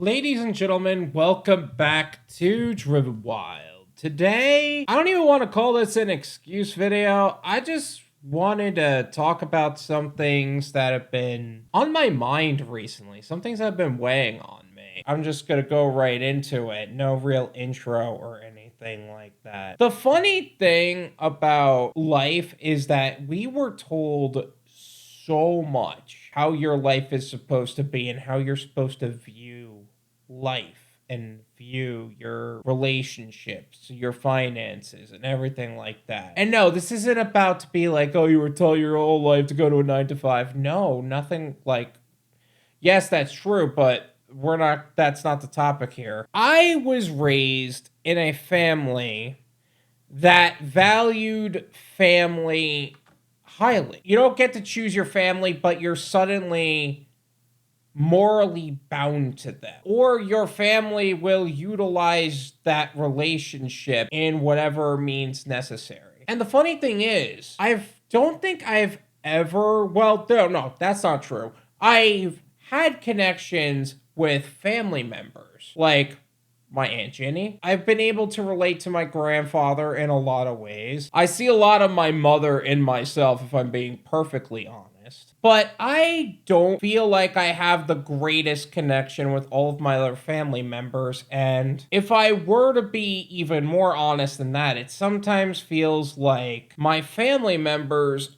Ladies and gentlemen, welcome back to Driven Wyld. Today, I don't even want to call this an excuse video. I just wanted to talk about some things that have been on my mind recently, some things that have been weighing on me. I'm just going to go right into it. No real intro or anything like that. The funny thing about life is that we were told so much how your life is supposed to be and how you're supposed to view life and view your relationships, your finances, and everything like that. And no, this isn't about to be like, oh, you were told your whole life to go to a 9 to 5. No, nothing like, yes, that's true, but that's not the topic here. I was raised in a family that valued family highly. You don't get to choose your family, but you're suddenly morally bound to them, or your family will utilize that relationship in whatever means necessary. And the funny thing is, I don't think I've ever, well, no, that's not true. I've had connections with family members, like my Aunt Jenny. I've been able to relate to my grandfather in a lot of ways. I see a lot of my mother in myself, if I'm being perfectly honest. But I don't feel like I have the greatest connection with all of my other family members. And if I were to be even more honest than that, it sometimes feels like my family members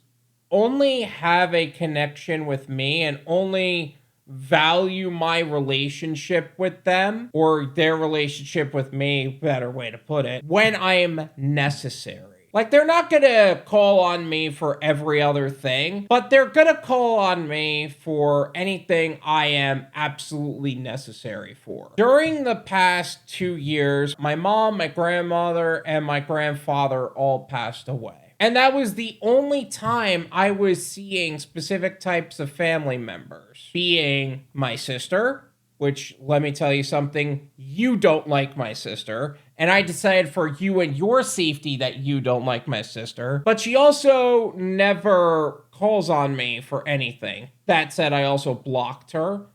only have a connection with me and only value my relationship with them, or their relationship with me, better way to put it, when I'm necessary. Like, they're not gonna call on me for every other thing, but they're gonna call on me for anything I am absolutely necessary for. During the past 2 years, my mom, my grandmother, and my grandfather all passed away. And that was the only time I was seeing specific types of family members, being my sister, which, let me tell you something, you don't like my sister. And I decided for you and your safety that you don't like my sister. But she also never calls on me for anything. That said, I also blocked her.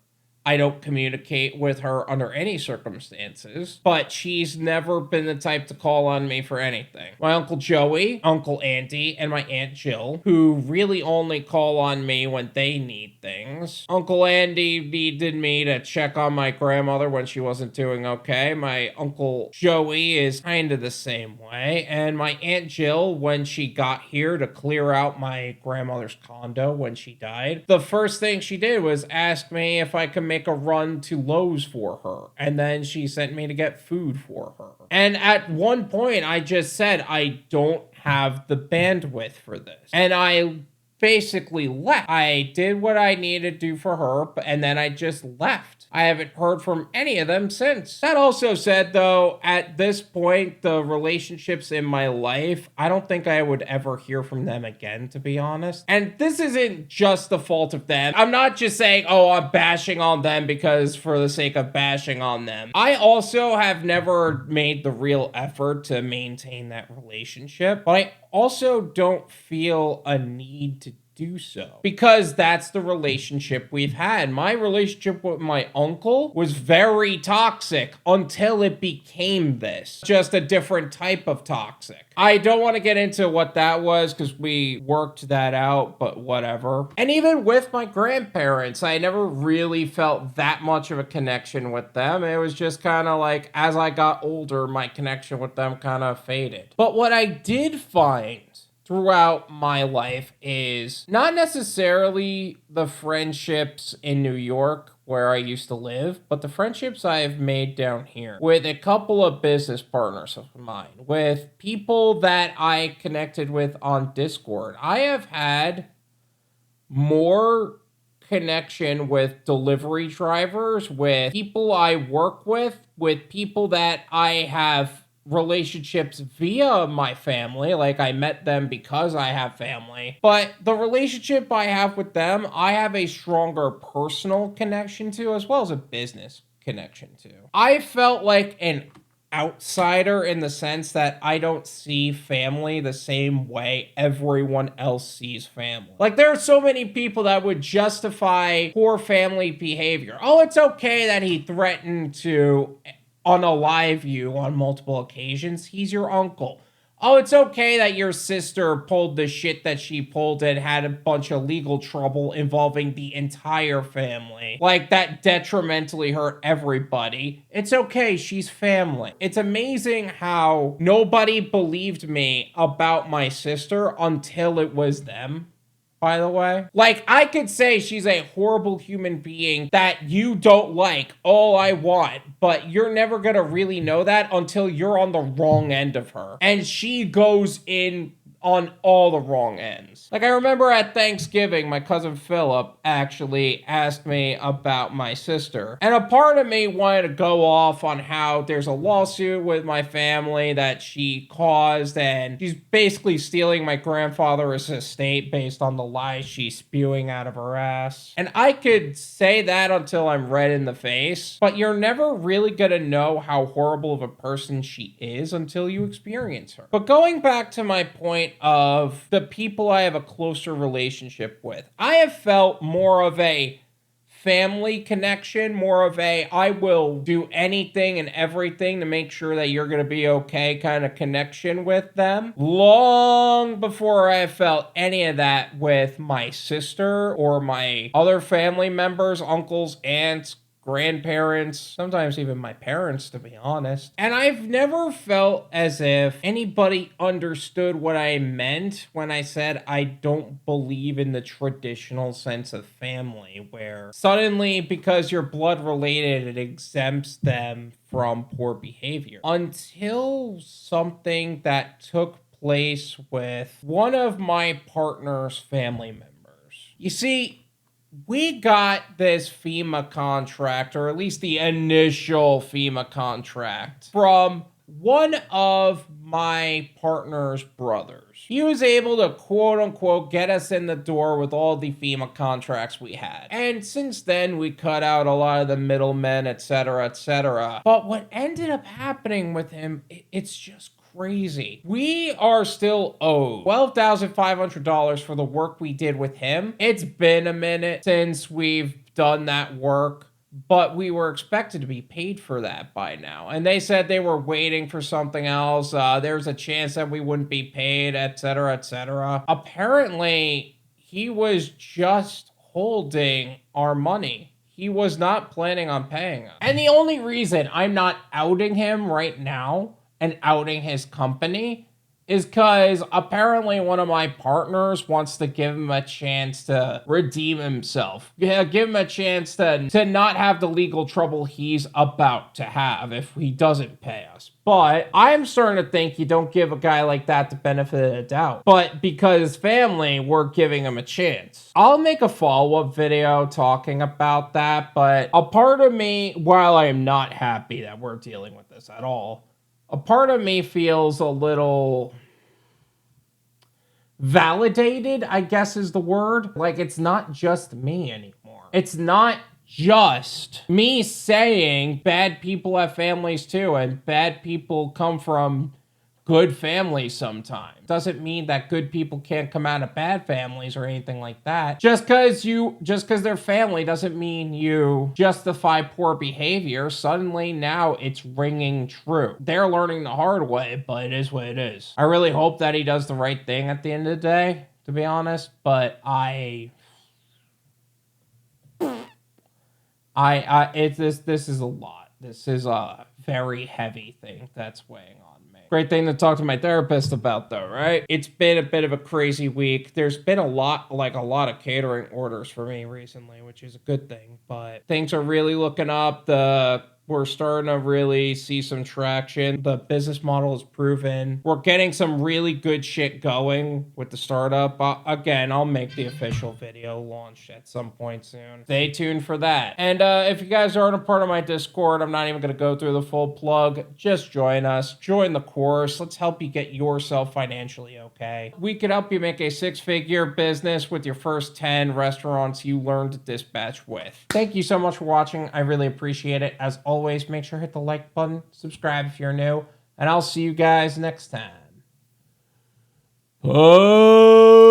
I don't communicate with her under any circumstances, but she's never been the type to call on me for anything. My Uncle Joey, Uncle Andy, and my Aunt Jill, who really only call on me when they need things. Uncle Andy needed me to check on my grandmother when she wasn't doing okay. My Uncle Joey is kind of the same way. And my Aunt Jill, when she got here to clear out my grandmother's condo when she died, the first thing she did was ask me if I could make a run to Lowe's for her, and then she sent me to get food for her. And at one point I just said, I don't have the bandwidth for this, and I basically left. I did what I needed to do for her, and then I just left. I haven't heard from any of them since. That also said, though, at this point, the relationships in my life, I don't think I would ever hear from them again, to be honest. And this isn't just the fault of them. I'm not just saying, oh, I'm bashing on them because for the sake of bashing on them. I also have never made the real effort to maintain that relationship, but I also don't feel a need to do so, because that's the relationship we've had. My relationship with my uncle was very toxic until it became this, just a different type of toxic. I don't want to get into what that was because we worked that out, but whatever. And even with my grandparents, I never really felt that much of a connection with them. It was just kind of like, as I got older, my connection with them kind of faded. But what I did find throughout my life is not necessarily the friendships in New York where I used to live, but the friendships I've made down here with a couple of business partners of mine, with people that I connected with on Discord. I have had more connection with delivery drivers, with people I work with people that I have relationships via my family, like I met them because I have family, but the relationship I have with them, I have a stronger personal connection to, as well as a business connection to. I felt like an outsider in the sense that I don't see family the same way everyone else sees family. Like, there are so many people that would justify poor family behavior. Oh, it's okay that he threatened to unalive you on multiple occasions. He's your uncle. Oh, it's okay that your sister pulled the shit that she pulled and had a bunch of legal trouble involving the entire family. Like, that detrimentally hurt everybody. It's okay, she's family. It's amazing how nobody believed me about my sister until it was them. By the way, like, I could say she's a horrible human being that you don't like all I want, but you're never gonna really know that until you're on the wrong end of her. And she goes in on all the wrong ends. Like, I remember at Thanksgiving, my cousin Philip actually asked me about my sister. And a part of me wanted to go off on how there's a lawsuit with my family that she caused, and she's basically stealing my grandfather's estate based on the lies she's spewing out of her ass. And I could say that until I'm red in the face, but you're never really gonna know how horrible of a person she is until you experience her. But going back to my point of the people I have a closer relationship with, I have felt more of a family connection, more of a I will do anything and everything to make sure that you're going to be okay kind of connection with them, long before I felt any of that with my sister or my other family members, uncles, aunts, grandparents, sometimes even my parents, to be honest. And I've never felt as if anybody understood what I meant when I said I don't believe in the traditional sense of family, where suddenly, because you're blood related, it exempts them from poor behavior. Until something that took place with one of my partner's family members. You see, we got this FEMA contract, or at least the initial FEMA contract, from one of my partner's brothers. He was able to, quote unquote, get us in the door with all the FEMA contracts we had. And since then, we cut out a lot of the middlemen, etc., etc. But what ended up happening with him, it's just crazy. We are still owed $12,500 for the work we did with him. It's been a minute since we've done that work, but we were expected to be paid for that by now. And they said they were waiting for something else. There's a chance that we wouldn't be paid, etc., etc. Apparently, he was just holding our money. He was not planning on paying us. And the only reason I'm not outing him right now and outing his company is because apparently one of my partners wants to give him a chance to redeem himself. Yeah, give him a chance to not have the legal trouble he's about to have if he doesn't pay us. But I'm starting to think you don't give a guy like that the benefit of the doubt. But because family, we're giving him a chance. I'll make a follow-up video talking about that, but a part of me, while I am not happy that we're dealing with this at all, a part of me feels a little validated, I guess is the word. Like, it's not just me anymore. It's not just me saying bad people have families too, and bad people come from good families sometimes. Doesn't mean that good people can't come out of bad families or anything like that. Just because they're family doesn't mean you justify poor behavior. Suddenly now it's ringing true. They're learning the hard way, but it is what it is. I really hope that he does the right thing at the end of the day, to be honest, but this is a lot. This is a very heavy thing that's weighing on. Great thing to talk to my therapist about, though, right? It's been a bit of a crazy week. There's been a lot of catering orders for me recently, which is a good thing, but things are really looking up. We're starting to really see some traction. The business model is proven. We're getting some really good shit going with the startup. Again, I'll make the official video launch at some point soon. Stay tuned for that. And if you guys aren't a part of my Discord, I'm not even going to go through the full plug. Just join us. Join the course. Let's help you get yourself financially okay. We could help you make a six-figure business with your first 10 restaurants you learn to dispatch with. Thank you so much for watching. I really appreciate it. As always, always, make sure to hit the like button, subscribe if you're new, and I'll see you guys next time. Oh.